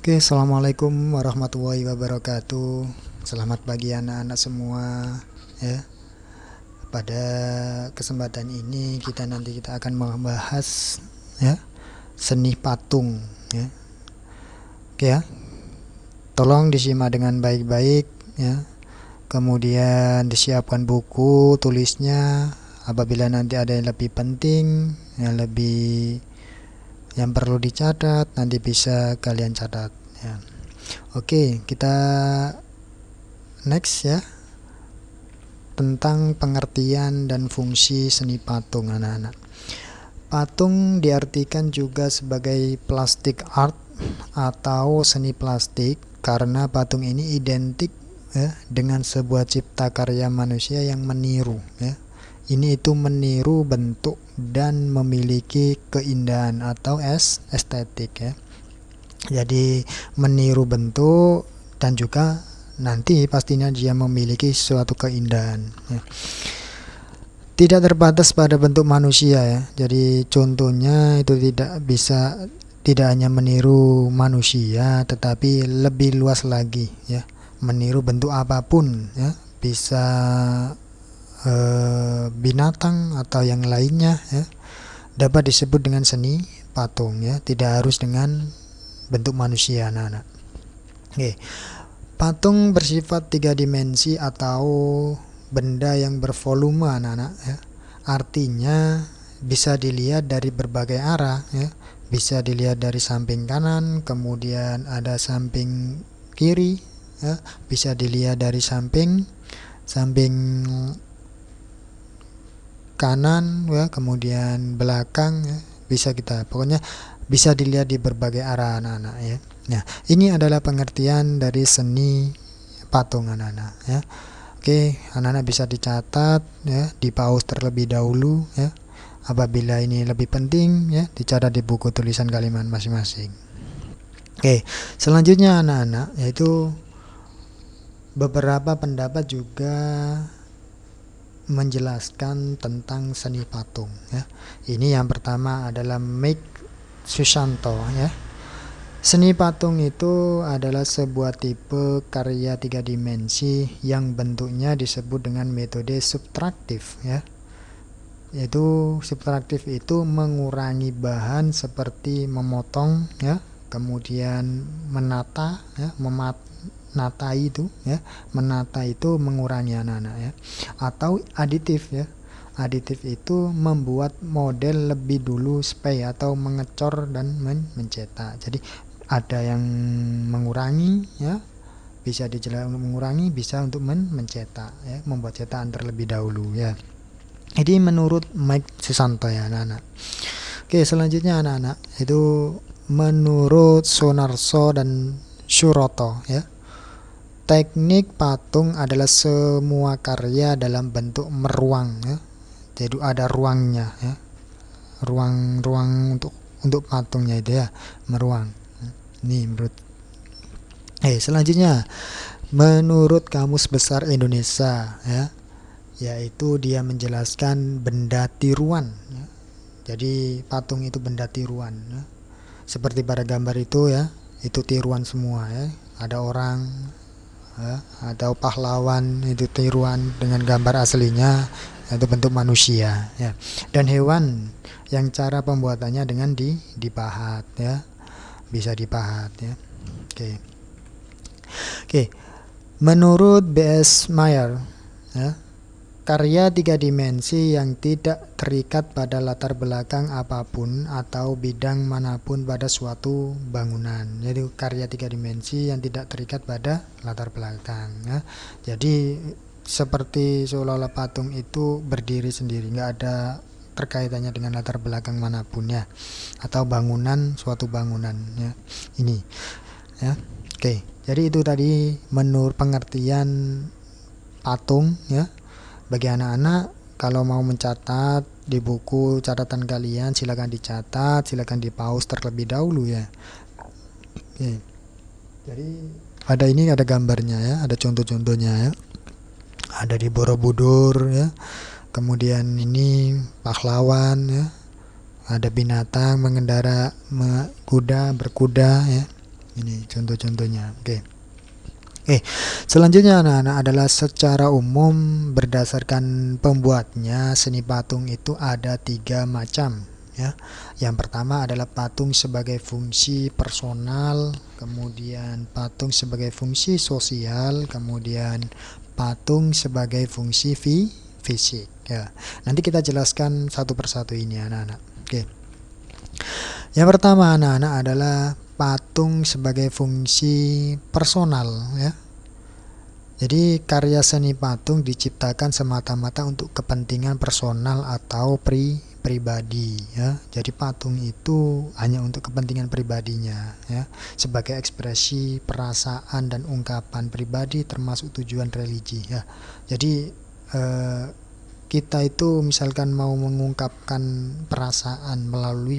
Oke, assalamualaikum warahmatullahi wabarakatuh. Selamat pagi anak-anak semua. Ya, pada kesempatan ini kita akan membahas ya seni patung. Ya, oke ya. Tolong disimak dengan baik-baik. Ya, kemudian disiapkan buku tulisnya. Apabila nanti ada yang lebih penting, yang perlu dicatat, nanti bisa kalian catat. Ya. Oke, kita next ya, tentang pengertian dan fungsi seni patung anak-anak. Patung diartikan juga sebagai plastik art atau seni plastik karena patung ini identik ya dengan sebuah cipta karya manusia yang meniru ya. Ini itu meniru bentuk dan memiliki keindahan atau estetik ya. Jadi meniru bentuk dan juga nanti pastinya dia memiliki suatu keindahan ya. Tidak terbatas pada bentuk manusia ya. Jadi contohnya itu tidak hanya meniru manusia, tetapi lebih luas lagi ya, meniru bentuk apapun ya, bisa binatang atau yang lainnya ya, dapat disebut dengan seni patung ya, tidak harus dengan bentuk manusia anak-anak. Oke. Patung bersifat 3 dimensi atau benda yang bervolume anak-anak ya. Artinya bisa dilihat dari berbagai arah ya. Bisa dilihat dari samping kanan, kemudian ada samping kiri ya. Bisa dilihat dari samping kanan ya, kemudian belakang ya. Pokoknya bisa dilihat di berbagai arah anak-anak ya. Nah, ini adalah pengertian dari seni patung anak-anak ya. Oke, anak-anak bisa dicatat ya, di pause terlebih dahulu ya. Apabila ini lebih penting ya, dicatat di buku tulisan kalian masing-masing. Oke, selanjutnya anak-anak yaitu beberapa pendapat juga menjelaskan tentang seni patung ya. Ini yang pertama adalah Mike Susanto ya. Seni patung itu adalah sebuah tipe karya 3 dimensi yang bentuknya disebut dengan metode subtraktif ya. Yaitu subtraktif itu mengurangi bahan seperti memotong ya, kemudian menata ya, menata itu mengurangi anak-anak ya. Atau aditif ya. Aditif itu membuat model lebih dulu supaya atau mengecor dan mencetak. Jadi ada yang mengurangi ya, bisa dijelaskan untuk mengurangi, bisa untuk mencetak ya, membuat cetakan terlebih dahulu ya. Jadi menurut Mike Susanto ya anak-anak. Oke, selanjutnya anak-anak itu menurut Sunarso dan Suroto ya. Teknik patung adalah semua karya dalam bentuk meruang ya. Jadi ada ruangnya ya. Ruang untuk patungnya itu ya, meruang. Ini menurut selanjutnya menurut Kamus Besar Indonesia ya, yaitu dia menjelaskan benda tiruan ya. Jadi patung itu benda tiruan ya. Seperti pada gambar itu ya, itu tiruan semua ya. Ada orang ya, atau pahlawan itu tiruan dengan gambar aslinya, itu bentuk manusia ya. Dan hewan yang cara pembuatannya dengan dipahat ya, bisa dipahat ya. Oke. Menurut B.S. Meyer ya, karya 3 dimensi yang tidak terikat pada latar belakang apapun atau bidang manapun pada suatu bangunan. Jadi karya 3 dimensi yang tidak terikat pada latar belakang ya. Jadi seperti seolah-olah patung itu berdiri sendiri, nggak ada terkaitannya dengan latar belakang manapun ya, atau suatu bangunan ya. Ini ya. Oke, jadi itu tadi menurut pengertian patung ya. Bagi anak-anak kalau mau mencatat di buku catatan kalian, silakan dicatat, silakan di pause terlebih dahulu ya. Oke. Jadi ada ini ada gambarnya ya, ada contoh-contohnya ya. Ada di Borobudur ya. Kemudian ini pahlawan ya. Ada binatang berkuda ya. Ini contoh-contohnya. Selanjutnya anak-anak adalah secara umum berdasarkan pembuatnya seni patung itu ada 3 macam ya. Yang pertama adalah patung sebagai fungsi personal, kemudian patung sebagai fungsi sosial, kemudian patung sebagai fungsi fisik ya. Nanti kita jelaskan satu persatu ini anak-anak. Yang pertama anak-anak adalah patung sebagai fungsi personal ya. Jadi karya seni patung diciptakan semata-mata untuk kepentingan personal atau pribadi ya. Jadi patung itu hanya untuk kepentingan pribadinya ya, sebagai ekspresi perasaan dan ungkapan pribadi termasuk tujuan religi ya. Jadi kita itu misalkan mau mengungkapkan perasaan melalui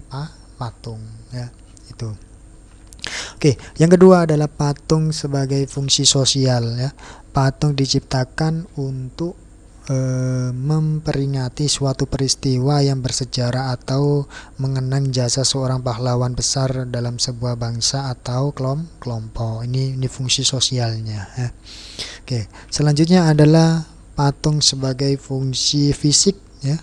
patung ya, itu. Yang kedua adalah patung sebagai fungsi sosial ya. Patung diciptakan untuk memperingati suatu peristiwa yang bersejarah atau mengenang jasa seorang pahlawan besar dalam sebuah bangsa atau kelompok. Ini fungsi sosialnya ya. Selanjutnya adalah patung sebagai fungsi fisik ya.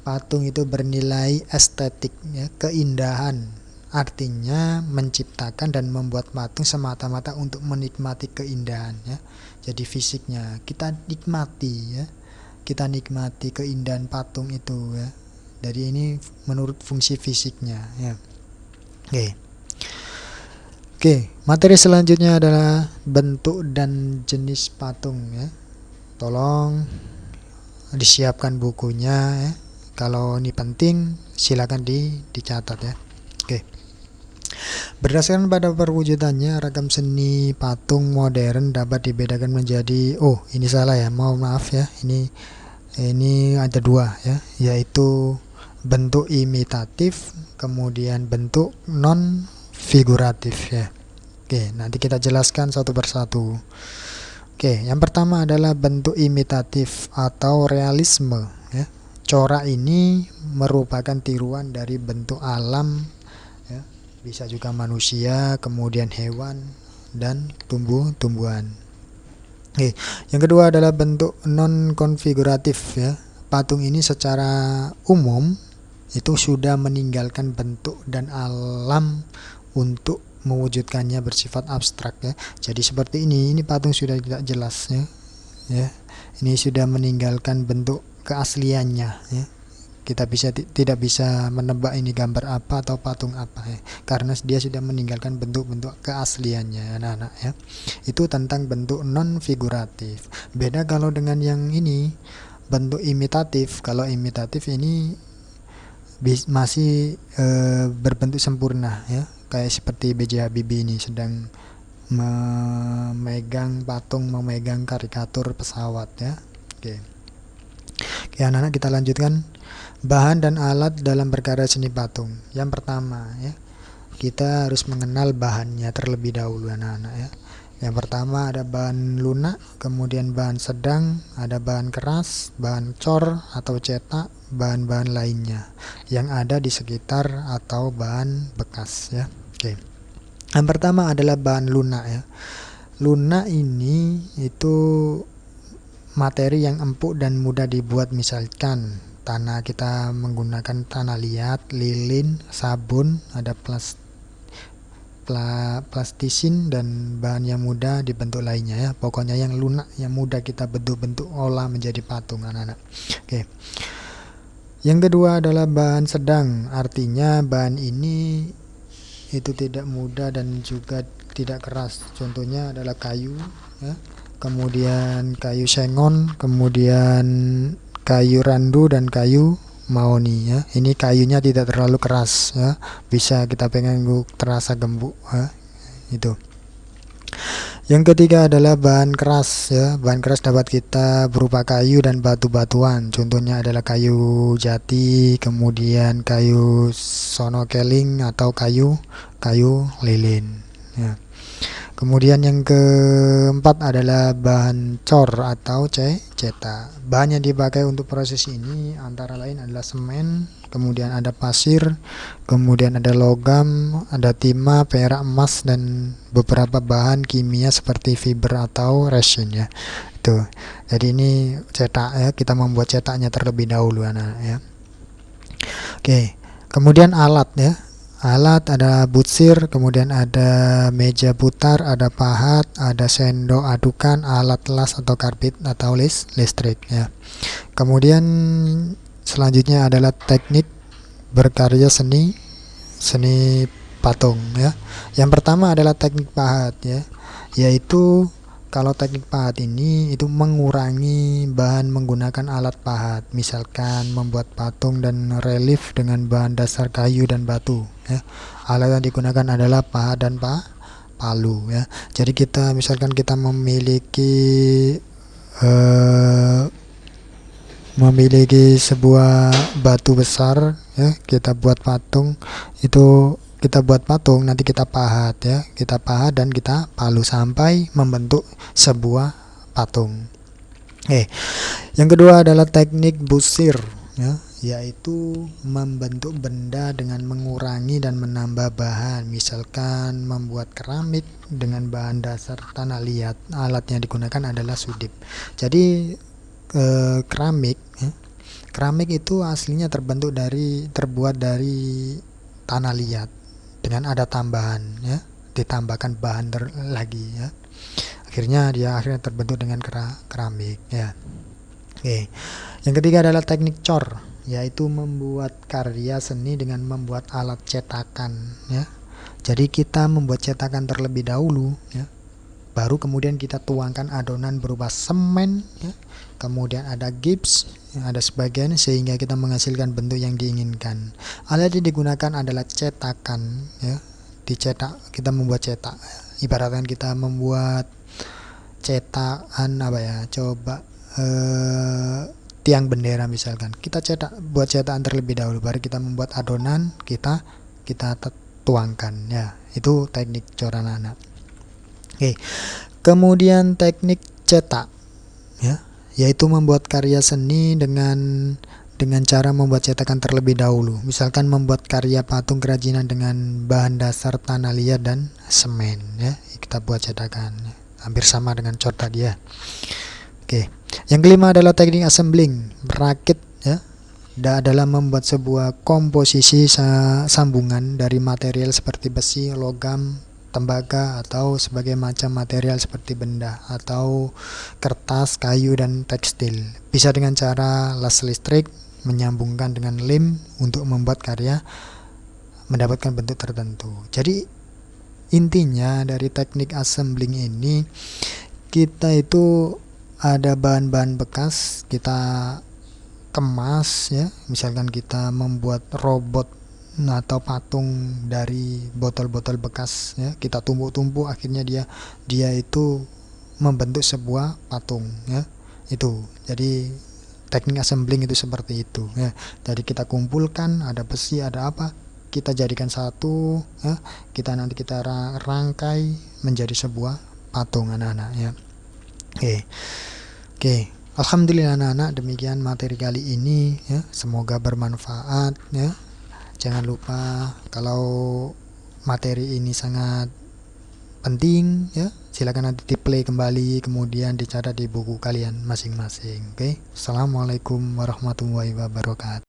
Patung itu bernilai estetik ya, keindahan. Artinya menciptakan dan membuat patung semata-mata untuk menikmati keindahan ya. Jadi fisiknya kita nikmati ya. Kita nikmati keindahan patung itu ya. Jadi ini menurut fungsi fisiknya ya. Materi selanjutnya adalah bentuk dan jenis patung ya. Tolong disiapkan bukunya ya. Kalau ini penting silakan dicatat ya. Berdasarkan pada perwujudannya, ragam seni patung modern dapat dibedakan menjadi ini salah ya, maaf ya. Ini ada 2 ya, yaitu bentuk imitatif, kemudian bentuk non figuratif ya. Nanti kita jelaskan satu persatu. Yang pertama adalah bentuk imitatif atau realisme ya. Corak ini merupakan tiruan dari bentuk alam ya. Bisa juga manusia, kemudian hewan dan tumbuhan. Yang kedua adalah bentuk non konfiguratif ya. Patung ini secara umum itu sudah meninggalkan bentuk dan alam untuk mewujudkannya bersifat abstrak ya. Jadi seperti ini patung sudah tidak jelas ya. Ini sudah meninggalkan bentuk keasliannya ya. Kita tidak bisa menebak ini gambar apa atau patung apa ya, karena dia sudah meninggalkan bentuk-bentuk keasliannya anak-anak ya. Itu tentang bentuk non figuratif. Beda kalau dengan yang ini bentuk imitatif. Kalau imitatif ini masih berbentuk sempurna ya, kayak seperti B.J. Habibie ini sedang memegang karikatur pesawat ya. Anak-anak kita lanjutkan. Bahan dan alat dalam berkarya seni patung. Yang pertama ya, kita harus mengenal bahannya terlebih dahulu anak-anak ya. Yang pertama ada bahan lunak, kemudian bahan sedang, ada bahan keras, bahan cor atau cetak, bahan-bahan lainnya yang ada di sekitar atau bahan bekas ya. Yang pertama adalah bahan lunak ya. Lunak ini itu materi yang empuk dan mudah dibuat, misalkan tanah, kita menggunakan tanah liat, lilin, sabun, ada plastisin dan bahan yang mudah dibentuk lainnya ya. Pokoknya yang lunak, yang mudah kita bentuk olah menjadi patung anak-anak. Yang kedua adalah bahan sedang, artinya bahan ini itu tidak mudah dan juga tidak keras. Contohnya adalah kayu ya, kemudian kayu sengon, kemudian kayu randu dan kayu mahoni ya. Ini kayunya tidak terlalu keras ya, bisa kita pegang terasa gembuk ya, itu. Yang ketiga adalah bahan keras ya. Bahan keras dapat kita berupa kayu dan batu-batuan. Contohnya adalah kayu jati, kemudian kayu sonokeling atau kayu lilin ya. Kemudian yang keempat adalah bahan cor atau cetak. Bahan yang dipakai untuk proses ini antara lain adalah semen, kemudian ada pasir, kemudian ada logam, ada timah, perak, emas, dan beberapa bahan kimia seperti fiber atau resin ya. Itu. Jadi ini cetak ya, kita membuat cetaknya terlebih dahulu anak ya. Oke. Kemudian alat ya. Alat ada butsir, kemudian ada meja putar, ada pahat, ada sendok adukan, alat las atau karbit atau listrik ya. Kemudian selanjutnya adalah teknik berkarya seni patung ya. Yang pertama adalah teknik pahat ya, yaitu kalau teknik pahat ini itu mengurangi bahan menggunakan alat pahat, misalkan membuat patung dan relief dengan bahan dasar kayu dan batu ya. Alat yang digunakan adalah pahat dan palu ya. Jadi kita misalkan kita memiliki sebuah batu besar ya, kita buat patung, nanti kita pahat ya, kita pahat dan kita palu sampai membentuk sebuah patung. Yang kedua adalah teknik busir ya, yaitu membentuk benda dengan mengurangi dan menambah bahan, misalkan membuat keramik dengan bahan dasar tanah liat. Alat yang digunakan adalah sudip. Jadi keramik ya, keramik itu aslinya terbuat dari tanah liat dengan ada tambahan ya, ditambahkan bahan lagi ya, akhirnya terbentuk dengan keramik ya. Yang ketiga adalah teknik cor, yaitu membuat karya seni dengan membuat alat cetakan ya. Jadi kita membuat cetakan terlebih dahulu ya, baru kemudian kita tuangkan adonan berupa semen ya, kemudian ada gips, ada sebagian sehingga kita menghasilkan bentuk yang diinginkan. Alat yang digunakan adalah cetakan ya, dicetak, kita membuat cetak. Ibaratkan kita membuat cetakan apa ya, coba tiang bendera misalkan, kita buat cetakan terlebih dahulu, baru kita membuat adonan, kita tuangkan ya. Itu teknik coran anak. Kemudian teknik cetak ya, yaitu membuat karya seni dengan cara membuat cetakan terlebih dahulu. Misalkan membuat karya patung kerajinan dengan bahan dasar tanah liat dan semen ya, kita buat cetakan. Hampir sama dengan cor tadi ya. Yang kelima adalah teknik assembling, merakit ya. Adalah membuat sebuah komposisi sambungan dari material seperti besi, logam, tembaga atau sebagai macam material seperti benda atau kertas, kayu, dan tekstil. Bisa dengan cara las listrik, menyambungkan dengan lem untuk membuat karya mendapatkan bentuk tertentu. Jadi intinya dari teknik assembling ini, kita itu ada bahan-bahan bekas, kita kemas ya, misalkan kita membuat robot atau patung dari botol-botol bekas ya, kita tumpuk-tumpuk, akhirnya dia itu membentuk sebuah patung ya. Itu jadi teknik assembling itu seperti itu ya. Jadi kita kumpulkan, ada besi, ada apa, kita jadikan satu ya, kita rangkai menjadi sebuah patung anak-anak ya. Oke. Alhamdulillah anak-anak, demikian materi kali ini ya, semoga bermanfaat ya. Jangan lupa kalau materi ini sangat penting ya, silakan nanti di play kembali, kemudian dicatat di buku kalian masing-masing. Assalamualaikum warahmatullahi wabarakatuh.